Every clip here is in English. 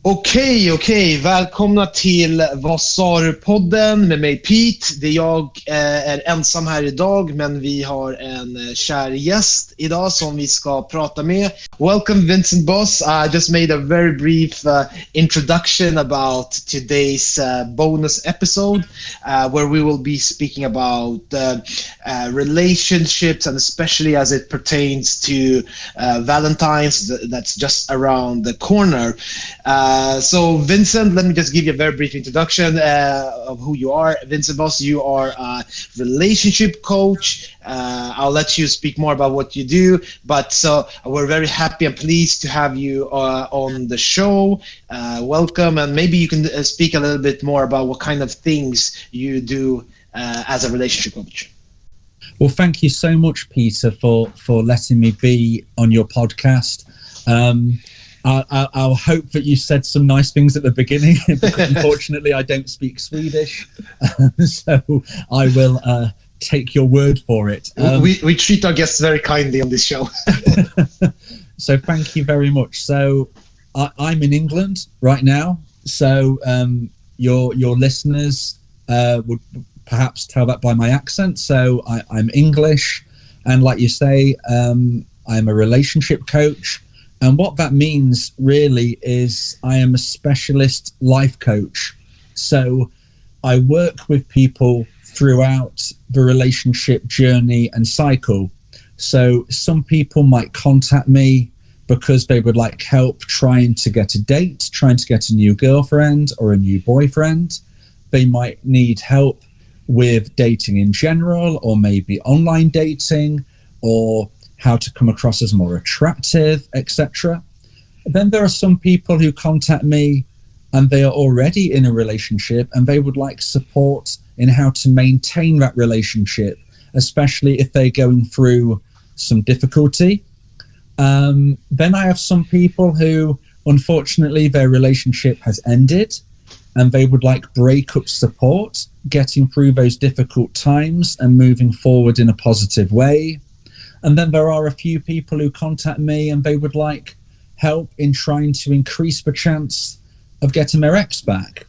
Okej. Välkomna till VasaRu-podden med mig Pete. Jag är ensam här idag, men vi har en kär gäst idag som vi ska prata med. Welcome Vincent Bos. I just made a very brief introduction about today's bonus episode where we will be speaking about relationships, and especially as it pertains to Valentine's that's just around the corner. So Vincent, let me just give you a very brief introduction of who you are. Vincent Bos, you are a relationship coach. I'll let you speak more about what you do, but so we're very happy and pleased to have you on the show. Welcome, and maybe you can speak a little bit more about what kind of things you do as a relationship coach. Well, thank you so much, Peter, for letting me be on your podcast. I'll hope that you said some nice things at the beginning, because unfortunately I don't speak Swedish, so I will take your word for it. We treat our guests very kindly on this show. So thank you very much. So I'm in England right now, so your listeners would perhaps tell that by my accent. So I'm English, and like you say, I'm a relationship coach. And what that means really is I am a specialist life coach. So I work with people throughout the relationship journey and cycle. So some people might contact me because they would like help trying to get a date, trying to get a new girlfriend or a new boyfriend. They might need help with dating in general, or maybe online dating, or how to come across as more attractive, etc. Then there are some people who contact me and they are already in a relationship and they would like support in how to maintain that relationship, especially if they're going through some difficulty. Then I have some people who, unfortunately, their relationship has ended and they would like breakup support, getting through those difficult times and moving forward in a positive way. And then there are a few people who contact me and they would like help in trying to increase the chance of getting their ex back.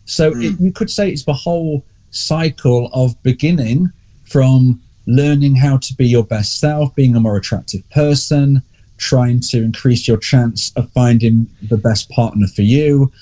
So you could say it's the whole cycle of beginning from learning how to be your best self, being a more attractive person, trying to increase your chance of finding the best partner for you,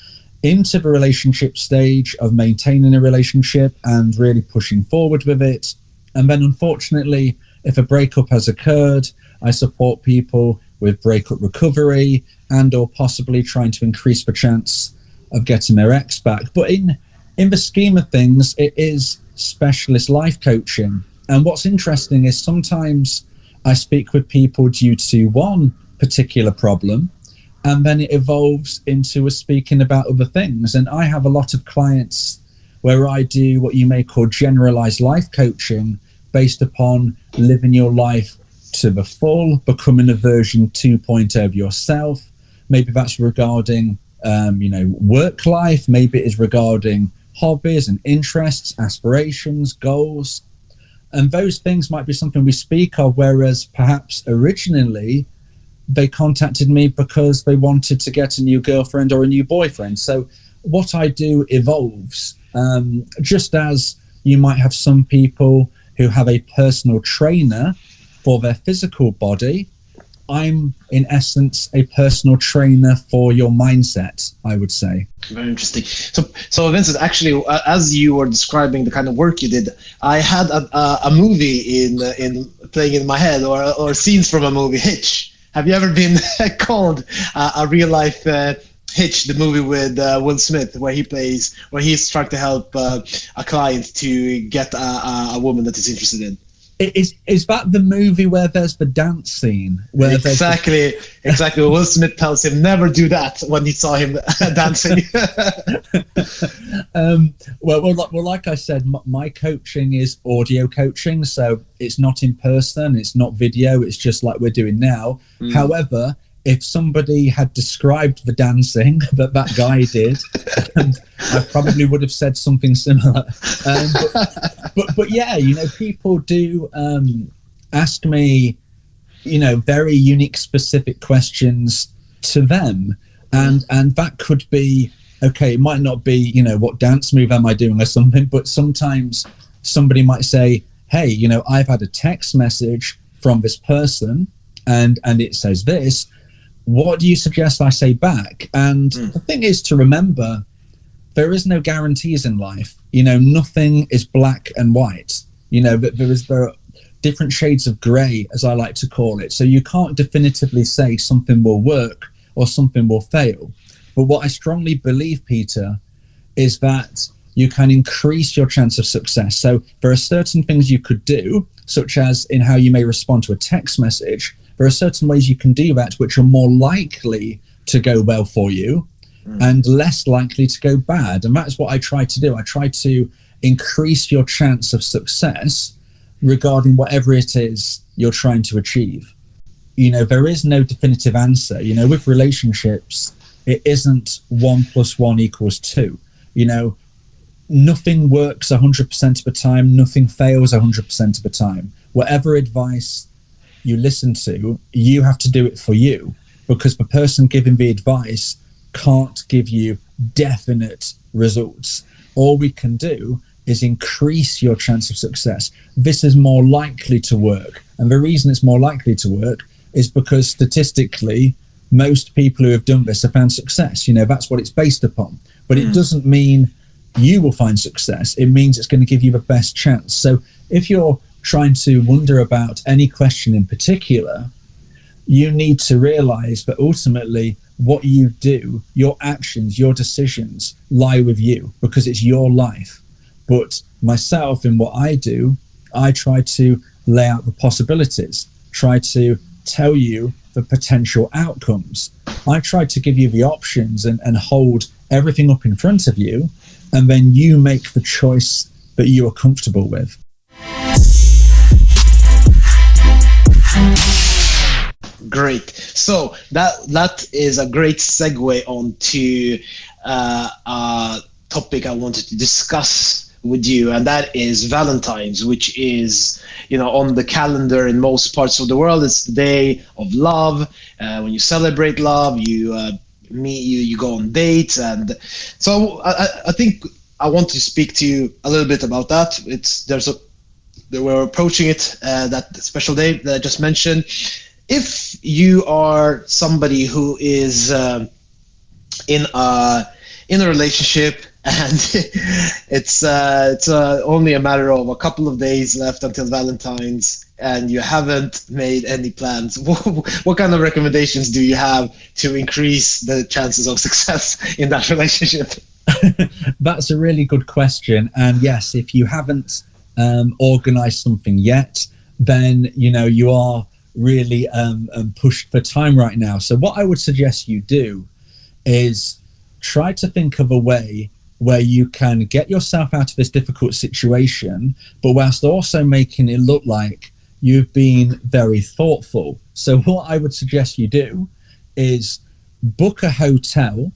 into the relationship stage of maintaining a relationship and really pushing forward with it. And then unfortunately, if a breakup has occurred, I support people with breakup recovery and or possibly trying to increase the chance of getting their ex back. But in the scheme of things, it is specialist life coaching. And what's interesting is sometimes I speak with people due to one particular problem, and then it evolves into us speaking about other things. And I have a lot of clients where I do what you may call generalized life coaching, based upon living your life to the full, becoming a version 2.0 of yourself. Maybe that's regarding, work life. Maybe it is regarding hobbies and interests, aspirations, goals. And those things might be something we speak of, whereas perhaps originally they contacted me because they wanted to get a new girlfriend or a new boyfriend. So what I do evolves, just as you might have some people who have a personal trainer for their physical body. I'm, in essence, a personal trainer for your mindset, I would say. Very interesting. So Vincent, actually, as you were describing the kind of work you did, I had a movie in playing in my head, or scenes from a movie, Hitch. Have you ever been called a real life Hitch, the movie with Will Smith, where he's trying to help a client to get a woman that he's interested in? Is that the movie where there's the dance scene? Where exactly. Will Smith tells him never do that when he saw him dancing. Well, like I said, my coaching is audio coaching, so it's not in person, it's not video, it's just like we're doing now. However, if somebody had described the dancing that guy did, I probably would have said something similar. But yeah, you know, people do ask me, you know, very unique, specific questions to them, and that could be, okay, it might not be, you know, what dance move am I doing or something, but sometimes somebody might say, hey, you know, I've had a text message from this person and it says this. What do you suggest I say back? And the thing is to remember, there is no guarantees in life. You know, nothing is black and white. You know, but there are different shades of grey, as I like to call it. So you can't definitively say something will work or something will fail. But what I strongly believe, Peter, is that you can increase your chance of success. So there are certain things you could do, such as in how you may respond to a text message. There are certain ways you can do that which are more likely to go well for you and less likely to go bad. And that's what I try to do. I try to increase your chance of success regarding whatever it is you're trying to achieve. You know, there is no definitive answer. You know, with relationships, it isn't 1 + 1 = 2. You know, nothing works 100% of the time. Nothing fails 100% of the time. Whatever advice you listen to, you have to do it for you, because the person giving the advice can't give you definite results. All we can do is increase your chance of success. This is more likely to work. And the reason it's more likely to work is because statistically, most people who have done this have found success. You know, that's what it's based upon. But it doesn't mean you will find success. It means it's going to give you the best chance. So if you're trying to wonder about any question in particular, you need to realize that ultimately what you do, your actions, your decisions lie with you, because it's your life. But myself, in what I do, I try to lay out the possibilities, try to tell you the potential outcomes. I try to give you the options and hold everything up in front of you, and then you make the choice that you are comfortable with. Great. So that is a great segue onto a topic I wanted to discuss with you, and that is Valentine's, which is, you know, on the calendar in most parts of the world. It's the day of love. When you celebrate love, you meet, you go on dates, and so I think I want to speak to you a little bit about that. We're approaching it, that special day that I just mentioned. If you are somebody who is in a relationship and it's only a matter of a couple of days left until Valentine's and you haven't made any plans, what kind of recommendations do you have to increase the chances of success in that relationship? That's a really good question. And yes, if you haven't organized something yet, then, you know, you are really pushed for time right now. So what I would suggest you do is try to think of a way where you can get yourself out of this difficult situation, but whilst also making it look like you've been very thoughtful. So what I would suggest you do is book a hotel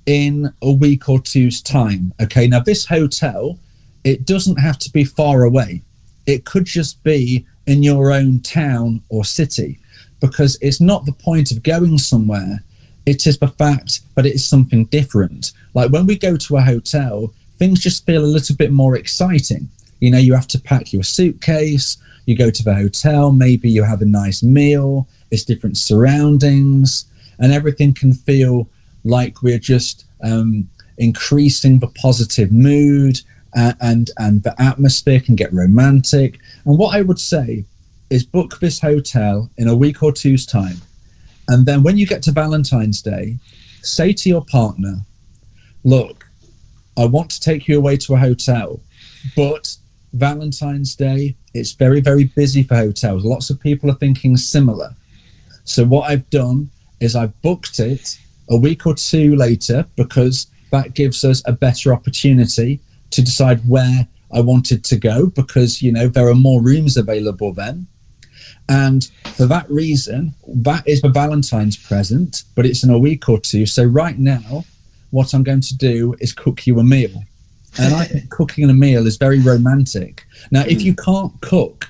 in a week or two's time. Okay, now this hotel, it doesn't have to be far away. It could just be in your own town or city, because it's not the point of going somewhere. It is the fact that it is something different. Like when we go to a hotel, things just feel a little bit more exciting. You know, you have to pack your suitcase, you go to the hotel, maybe you have a nice meal, it's different surroundings, and everything can feel like we're just increasing the positive mood, and the atmosphere can get romantic. And what I would say is book this hotel in a week or two's time. And then when you get to Valentine's Day, say to your partner, look, I want to take you away to a hotel, but Valentine's Day, it's very, very busy for hotels. Lots of people are thinking similar. So what I've done is I've booked it a week or two later, because that gives us a better opportunity to decide where I wanted to go, because, you know, there are more rooms available then. And for that reason, that is the Valentine's present, but it's in a week or two. So right now, what I'm going to do is cook you a meal. And I think cooking a meal is very romantic. Now, if you can't cook,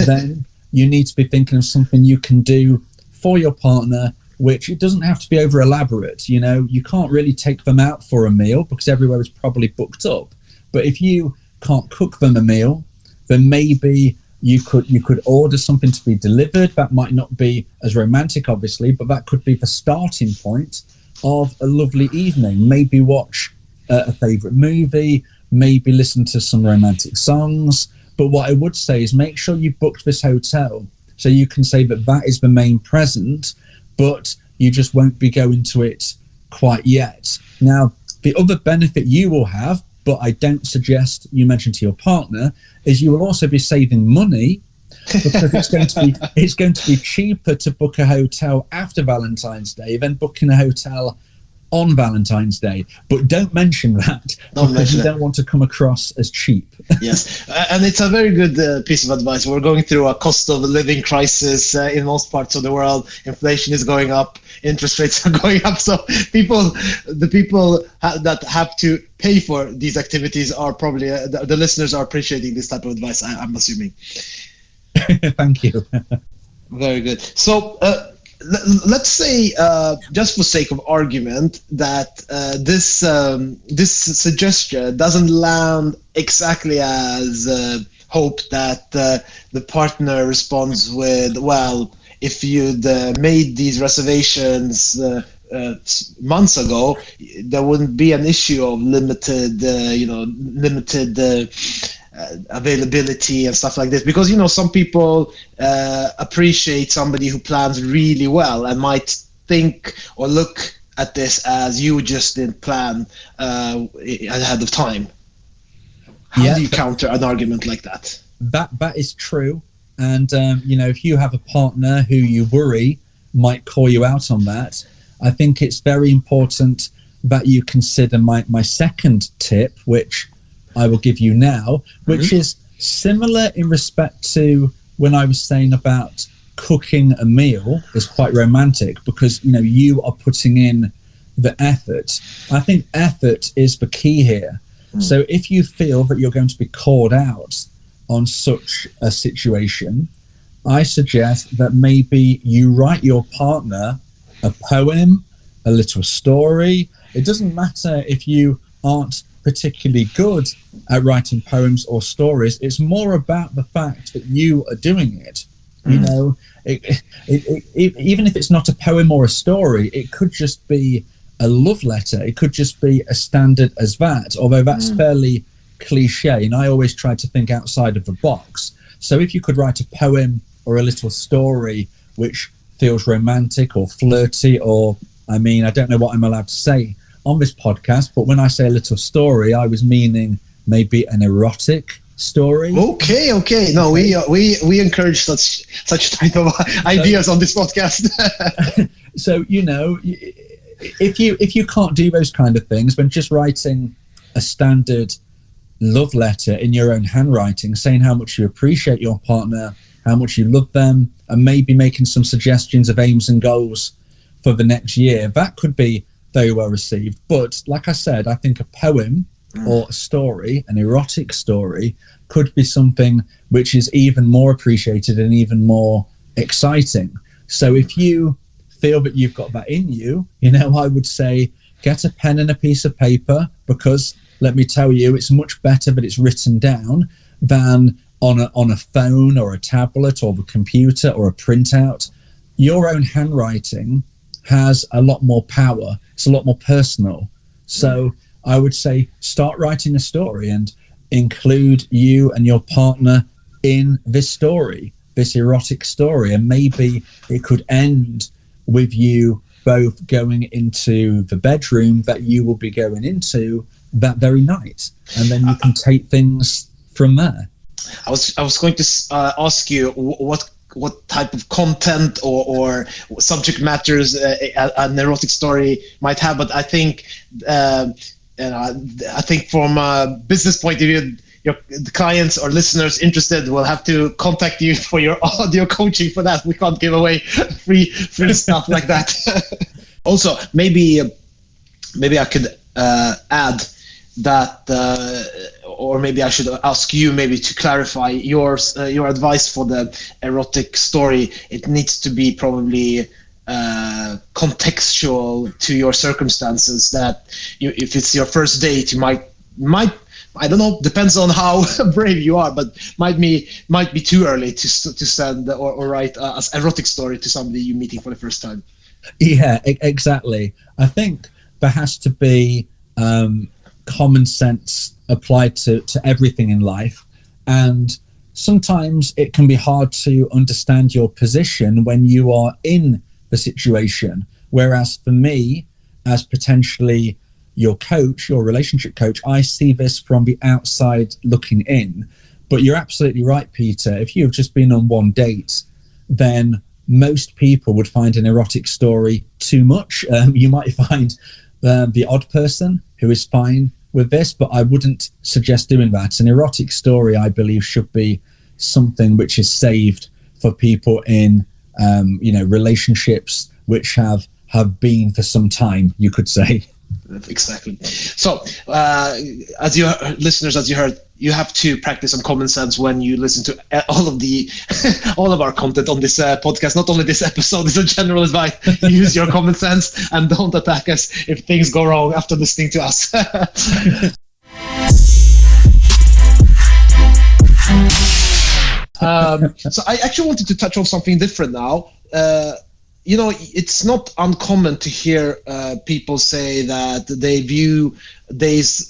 then you need to be thinking of something you can do for your partner, which it doesn't have to be over elaborate. You know, you can't really take them out for a meal because everywhere is probably booked up. But if you can't cook them a meal, then maybe you could order something to be delivered. That might not be as romantic, obviously, but that could be the starting point of a lovely evening. Maybe watch a favorite movie, maybe listen to some romantic songs. But what I would say is make sure you booked this hotel so you can say that that is the main present, but you just won't be going to it quite yet. Now, the other benefit you will have, but I don't suggest you mention to your partner, is you will also be saving money because it's going to be cheaper to book a hotel after Valentine's Day than booking a hotel on Valentine's Day. But don't mention that because you don't want to come across as cheap. Yes, and it's a very good piece of advice. We're going through a cost of living crisis in most parts of the world. Inflation is going up, interest rates are going up. So the people that have to pay for these activities are probably, the listeners are appreciating this type of advice, I'm assuming. Thank you. Very good. So let's say, just for sake of argument, that this suggestion doesn't land exactly as hoped, that the partner responds with, well, if you'd made these reservations months ago, there wouldn't be an issue of limited availability and stuff like this, because some people appreciate somebody who plans really well and might think or look at this as you just didn't plan ahead of time. How do you counter an argument like that? That is true. And if you have a partner who you worry might call you out on that, I think it's very important that you consider my second tip, which I will give you now, which is similar in respect to when I was saying about cooking a meal is quite romantic because, you are putting in the effort. I think effort is the key here. So if you feel that you're going to be called out on such a situation, I suggest that maybe you write your partner a poem, a little story. It doesn't matter if you aren't particularly good at writing poems or stories. It's more about the fact that you are doing it. Even if it's not a poem or a story, it could just be a love letter. It could just be as standard as that, although that's fairly cliche, and I always try to think outside of the box. So if you could write a poem or a little story which feels romantic or flirty, or I don't know what I'm allowed to say on this podcast, but when I say a little story, I was meaning maybe an erotic story. Okay. No, we encourage such type of ideas on this podcast. So if you can't do those kind of things, then just writing a standard love letter in your own handwriting, saying how much you appreciate your partner, how much you love them, and maybe making some suggestions of aims and goals for the next year, that could be very well received. But like I said, I think a poem or a story, an erotic story, could be something which is even more appreciated and even more exciting. So if you feel that you've got that in you, I would say get a pen and a piece of paper, because let me tell you, it's much better that it's written down than on a phone or a tablet or the computer or a printout. Your own handwriting has a lot more power. It's a lot more personal. So I would say start writing a story and include you and your partner in this story, this erotic story. And maybe it could end with you both going into the bedroom that you will be going into that very night. And then you can take things from there. I was going to ask you what type of content or subject matters an erotic story might have, but I think from a business point of view, the clients or listeners interested will have to contact you for your audio coaching for that. We can't give away free stuff like that. Also, maybe I could add that, or maybe I should ask you maybe to clarify your advice for the erotic story. It needs to be probably contextual to your circumstances. That if it's your first date, you might I don't know, depends on how brave you are, but might be too early to send or write an erotic story to somebody you're meeting for the first time. Yeah, exactly. I think there has to be common sense applied to everything in life, and sometimes it can be hard to understand your position when you are in the situation. Whereas for me, as potentially your coach, your relationship coach, I see this from the outside looking in. But you're absolutely right, Peter. If you've just been on one date, then most people would find an erotic story too much. You might find the odd person who is fine with this, but I wouldn't suggest doing that. An erotic story, I believe, should be something which is saved for people in relationships which have been for some time, you could say. Exactly. So, as you listeners, as you heard, you have to practice some common sense when you listen to all of our content on this podcast. Not only this episode, it's a general advice. Use your common sense and don't attack us if things go wrong after listening to us. So I actually wanted to touch on something different now. It's not uncommon to hear people say that they view these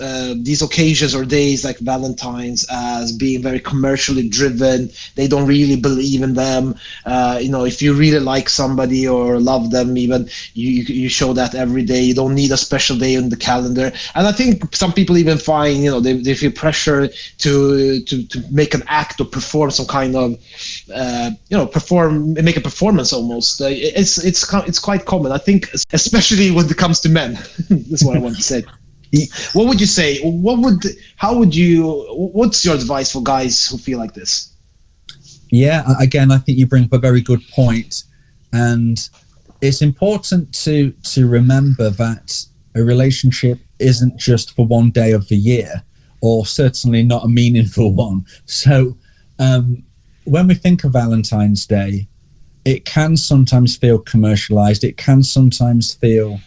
occasions or days like Valentine's as being very commercially driven. They don't really believe in them. If you really like somebody or love them, even you show that every day. You don't need a special day in the calendar. And I think some people even find, they feel pressure to make an act or perform some kind of, make a performance almost. It's quite common, I think, especially when it comes to men. That's what I want to say. What would you say? What's your advice for guys who feel like this? Yeah, again, I think you bring up a very good point, and it's important to remember that a relationship isn't just for one day of the year, or certainly not a meaningful one. So when we think of Valentine's Day, it can sometimes feel commercialized. It can sometimes feel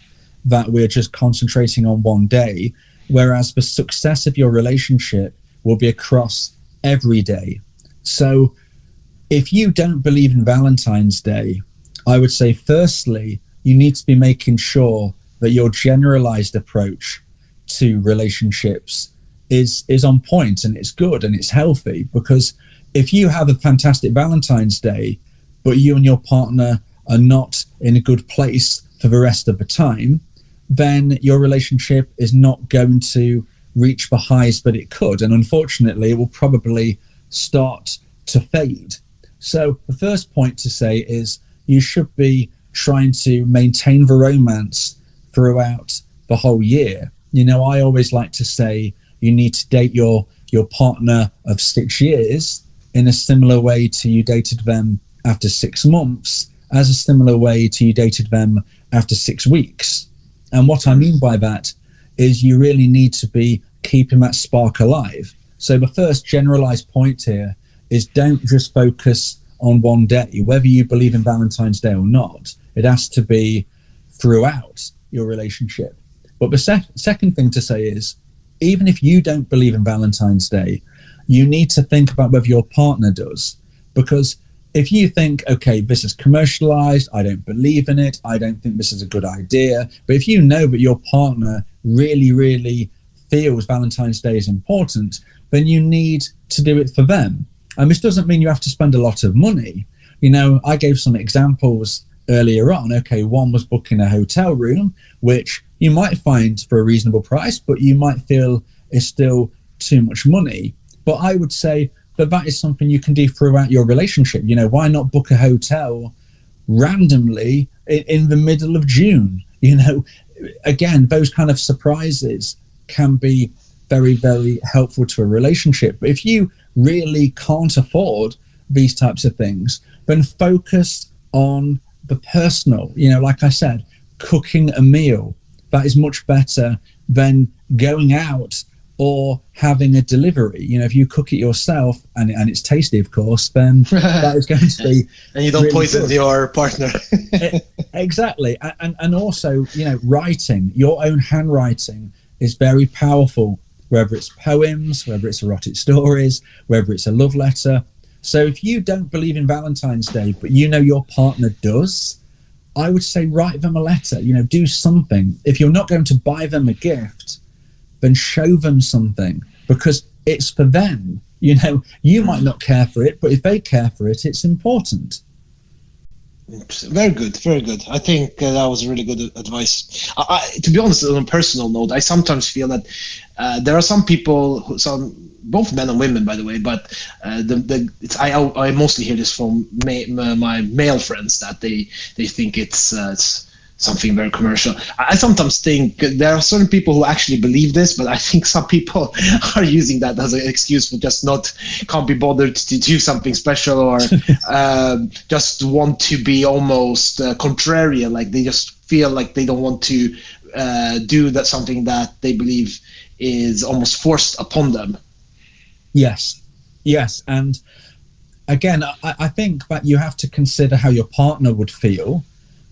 that we're just concentrating on one day, whereas the success of your relationship will be across every day. So if you don't believe in Valentine's Day, I would say firstly, you need to be making sure that your generalized approach to relationships is on point and it's good and it's healthy. Because if you have a fantastic Valentine's Day, but you and your partner are not in a good place for the rest of the time, then your relationship is not going to reach the highs that it could. And unfortunately, it will probably start to fade. So the first point to say is you should be trying to maintain the romance throughout the whole year. I always like to say you need to date your partner of 6 years in a similar way to you dated them after 6 months, as a similar way to you dated them after 6 weeks. And what I mean by that is you really need to be keeping that spark alive. So the first generalized point here is don't just focus on one day, whether you believe in Valentine's Day or not. It has to be throughout your relationship. But the second thing to say is, even if you don't believe in Valentine's Day, you need to think about whether your partner does. Because if you think, okay, this is commercialized, I don't believe in it, I don't think this is a good idea. But if you know that your partner really, really feels Valentine's Day is important, then you need to do it for them. And this doesn't mean you have to spend a lot of money. I gave some examples earlier on. Okay, one was booking a hotel room, which you might find for a reasonable price, but you might feel is still too much money. But I would say that is something you can do throughout your relationship. Why not book a hotel randomly in the middle of June? Again, those kind of surprises can be very, very helpful to a relationship. But if you really can't afford these types of things, then focus on the personal. Like I said, cooking a meal, that is much better than going out or having a delivery. If you cook it yourself and it's tasty, of course, then that is going to be and you don't really poison good. Your partner. Exactly. And also, writing, your own handwriting is very powerful, whether it's poems, whether it's erotic stories, whether it's a love letter. So if you don't believe in Valentine's Day, but your partner does, I would say write them a letter, do something. If you're not going to buy them a gift, then show them something, because it's for them. You might not care for it, but if they care for it, it's important. Very good, very good. I think that was really good advice. To be honest, on a personal note, I sometimes feel that there are some people, both men and women, by the way, but I mostly hear this from my male friends, that they think it's something very commercial. I sometimes think there are certain people who actually believe this, but I think some people are using that as an excuse for just can't be bothered to do something special, or just want to be almost contrarian. Like they just feel like they don't want to do that, something that they believe is almost forced upon them. Yes. And again, I think that you have to consider how your partner would feel,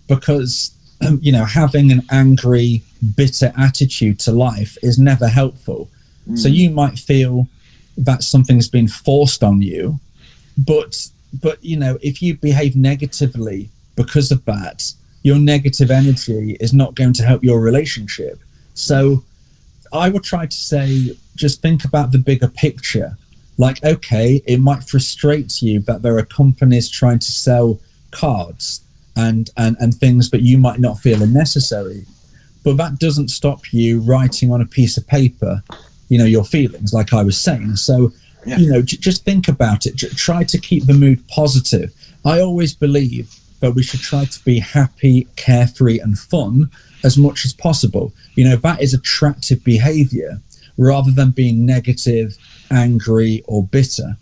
because having an angry, bitter attitude to life is never helpful. So you might feel that something's been forced on you, but if you behave negatively because of that, your negative energy is not going to help your relationship. So I would try to say, just think about the bigger picture. Like, okay, it might frustrate you that there are companies trying to sell cards and things that you might not feel are necessary, but that doesn't stop you writing on a piece of paper, your feelings, like I was saying. So, just think about it. Try to keep the mood positive. I always believe that we should try to be happy, carefree, and fun as much as possible. That is attractive behavior, rather than being negative, angry, or bitter.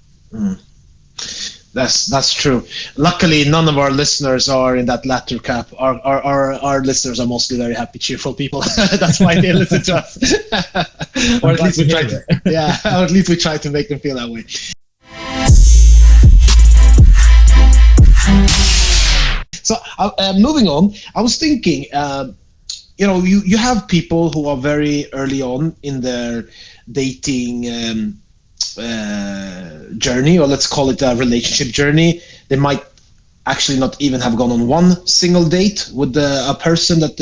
That's true. Luckily, none of our listeners are in that latter cap. Our listeners are mostly very happy, cheerful people. That's why they listen to us. Or at least we try to. Yeah, or at least we try to make them feel that way. So moving on, I was thinking, you have people who are very early on in their dating journey, or let's call it a relationship journey. They might actually not even have gone on one single date with a person that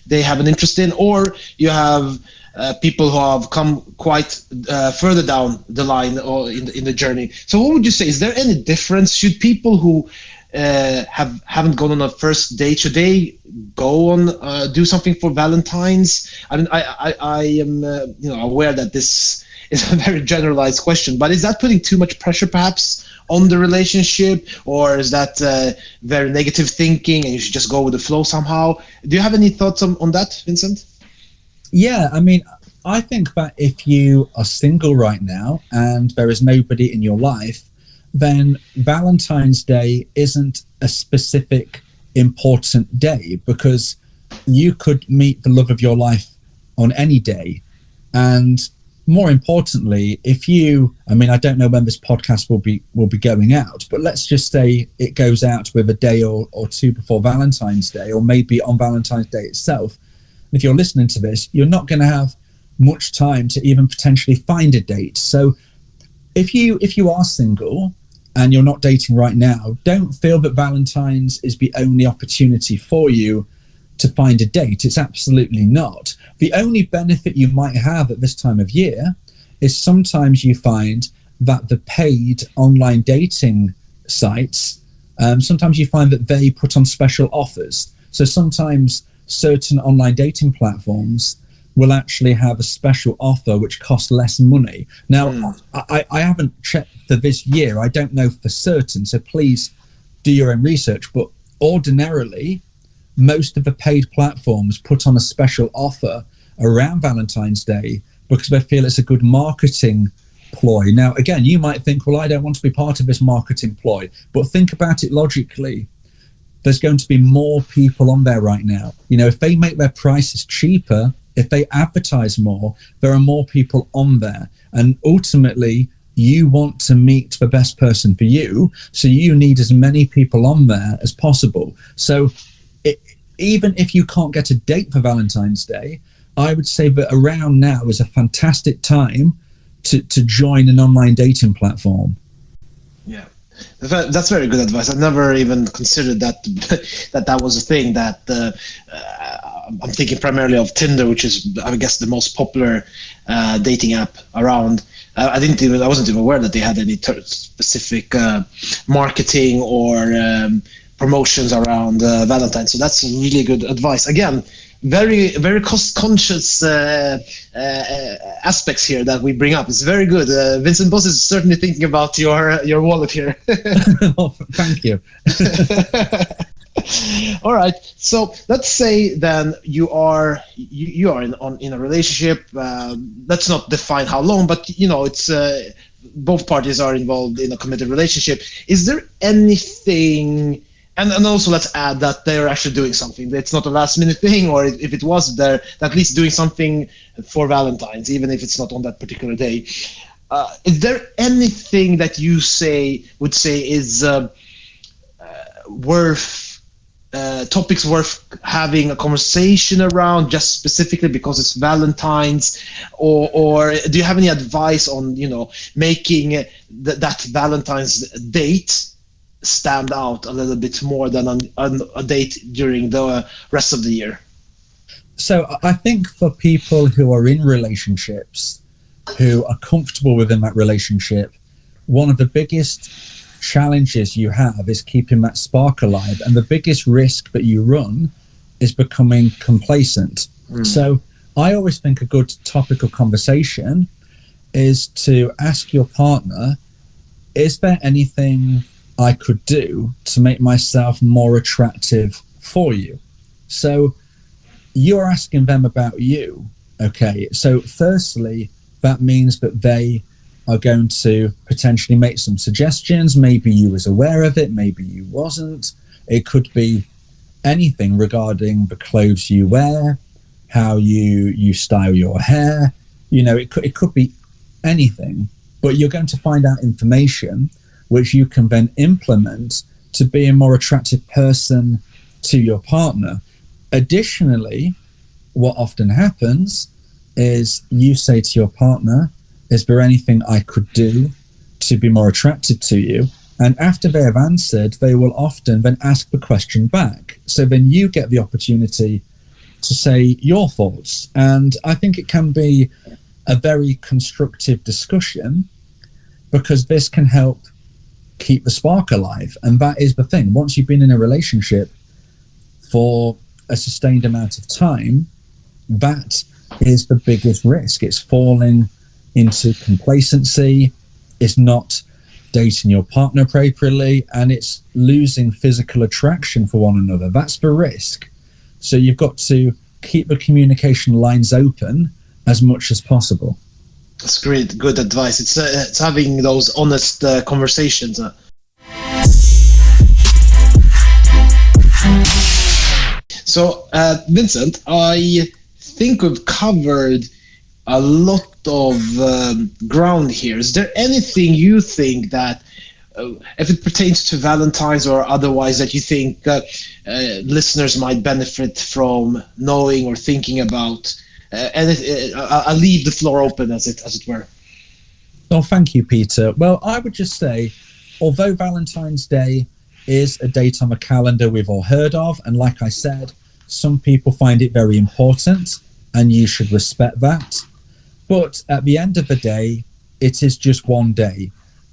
they have an interest in, or you have people who have come quite further down the line or in the journey. So what would you say? Is there any difference? Should people who haven't gone on a first date, should they go on do something for Valentine's? I mean, I am aware that this is a very generalized question, but is that putting too much pressure perhaps on the relationship, or is that very negative thinking and you should just go with the flow somehow? Do you have any thoughts on that, Vincent? Yeah, I mean, I think that if you are single right now and there is nobody in your life, then Valentine's Day isn't a specific important day, because you could meet the love of your life on any day. And more importantly, I don't know when this podcast will be going out, but let's just say it goes out with a day or two before Valentine's Day, or maybe on Valentine's Day itself. If you're listening to this, you're not going to have much time to even potentially find a date. So if you are single and you're not dating right now, don't feel that Valentine's is the only opportunity for you to find a date. It's absolutely not. The only benefit you might have at this time of year is sometimes you find that the paid online dating sites, sometimes you find that they put on special offers. So sometimes certain online dating platforms will actually have a special offer which costs less money. Now, I haven't checked for this year. I don't know for certain, so please do your own research. But ordinarily, most of the paid platforms put on a special offer around Valentine's Day because they feel it's a good marketing ploy. Now, again, you might think, well, I don't want to be part of this marketing ploy, but think about it logically. There's going to be more people on there right now. You know, if they make their prices cheaper, if they advertise more, there are more people on there. And ultimately, you want to meet the best person for you. So you need as many people on there as possible. So even if you can't get a date for Valentine's Day, I would say that around now is a fantastic time to join an online dating platform. Yeah. That's very good advice. I've never even considered that was a thing. That I'm thinking primarily of Tinder, which is, I guess, the most popular dating app around. I wasn't even aware that they had any specific marketing or promotions around Valentine. So that's really good advice. Again, very, very cost-conscious aspects here that we bring up. It's very good. Vincent Bos is certainly thinking about your wallet here. Oh, thank you. All right. So let's say then you are in a relationship. Let's not define how long, but it's both parties are involved in a committed relationship. Is there anything? And also let's add that they're actually doing something. It's not a last minute thing, or if it was, they're at least doing something for Valentine's, even if it's not on that particular day. Is there anything that you would say is topics worth having a conversation around, just specifically because it's Valentine's, or do you have any advice on making that Valentine's date stand out a little bit more than on a date during the rest of the year? So I think for people who are in relationships, who are comfortable within that relationship, one of the biggest challenges you have is keeping that spark alive. And the biggest risk that you run is becoming complacent. So I always think a good topic of conversation is to ask your partner, is there anything I could do to make myself more attractive for you? So you're asking them about you. Okay. So firstly, that means that they are going to potentially make some suggestions. Maybe you was aware of it, maybe you wasn't. It could be anything regarding the clothes you wear, how you style your hair. It could be anything, but you're going to find out information which you can then implement to be a more attractive person to your partner. Additionally, what often happens is you say to your partner, is there anything I could do to be more attractive to you? And after they have answered, they will often then ask the question back. So then you get the opportunity to say your thoughts. And I think it can be a very constructive discussion, because this can help keep the spark alive. And that is the thing. Once you've been in a relationship for a sustained amount of time, that is the biggest risk. It's falling into complacency, it's not dating your partner appropriately, and it's losing physical attraction for one another. That's the risk. So you've got to keep the communication lines open as much as possible. That's great, good advice. It's having those honest conversations. So, Vincent, I think we've covered a lot of ground here. Is there anything you think that, if it pertains to Valentine's or otherwise, that you think listeners might benefit from knowing or thinking about? I'll leave the floor open, as it were. Oh, thank you, Peter. Well, I would just say, although Valentine's Day is a date on the calendar we've all heard of, and like I said, some people find it very important, and you should respect that. But at the end of the day, it is just one day.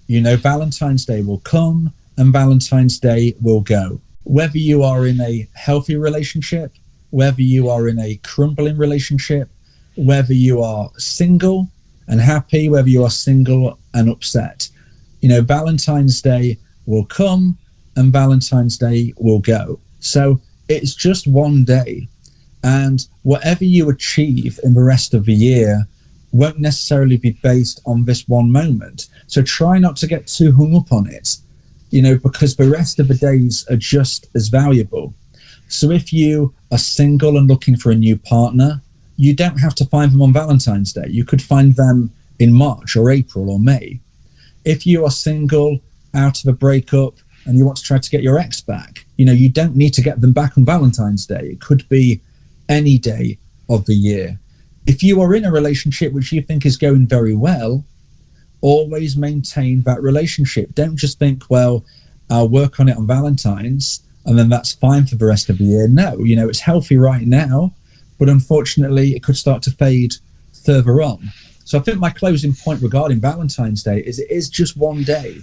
Valentine's Day will come and Valentine's Day will go. Whether you are in a healthy relationship, whether you are in a crumbling relationship, whether you are single and happy, whether you are single and upset, Valentine's Day will come and Valentine's Day will go. So it's just one day. And whatever you achieve in the rest of the year won't necessarily be based on this one moment. So try not to get too hung up on it, because the rest of the days are just as valuable. So if you are single and looking for a new partner, you don't have to find them on Valentine's Day. You could find them in March or April or May. If you are single, out of a breakup, and you want to try to get your ex back, you don't need to get them back on Valentine's Day. It could be any day of the year. If you are in a relationship which you think is going very well, always maintain that relationship. Don't just think, well, I'll work on it on Valentine's and then that's fine for the rest of the year. No, it's healthy right now, but unfortunately it could start to fade further on. So I think my closing point regarding Valentine's Day is it is just one day,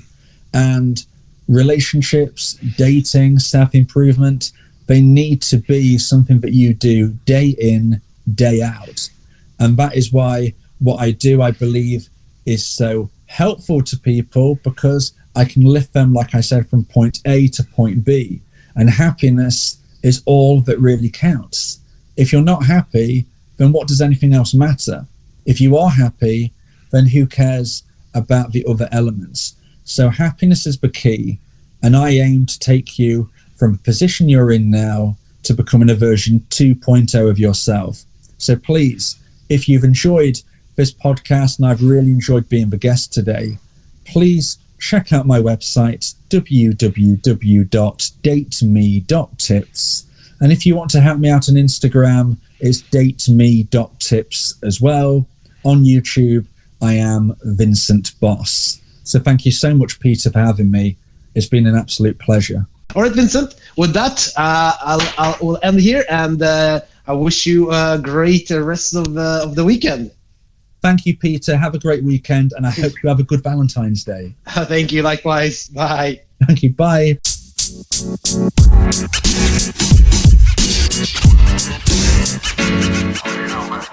and relationships, dating, self-improvement, they need to be something that you do day in, day out. And that is why what I do, I believe, is so helpful to people, because I can lift them, like I said, from point A to point B. And happiness is all that really counts. If you're not happy, then what does anything else matter? If you are happy, then who cares about the other elements? So happiness is the key. And I aim to take you from the position you're in now to becoming a version 2.0 of yourself. So please, if you've enjoyed this podcast, and I've really enjoyed being the guest today, please check out my website, www.dateme.tips. And if you want to help me out on Instagram, it's dateme.tips as well. On YouTube, I am Vincent Bos. So thank you so much, Peter, for having me. It's been an absolute pleasure. All right, Vincent. With that, we'll end here, and I wish you a great rest of the weekend. Thank you, Peter. Have a great weekend, and I hope you have a good Valentine's Day. Thank you. Likewise. Bye. Thank you. Bye. Oh,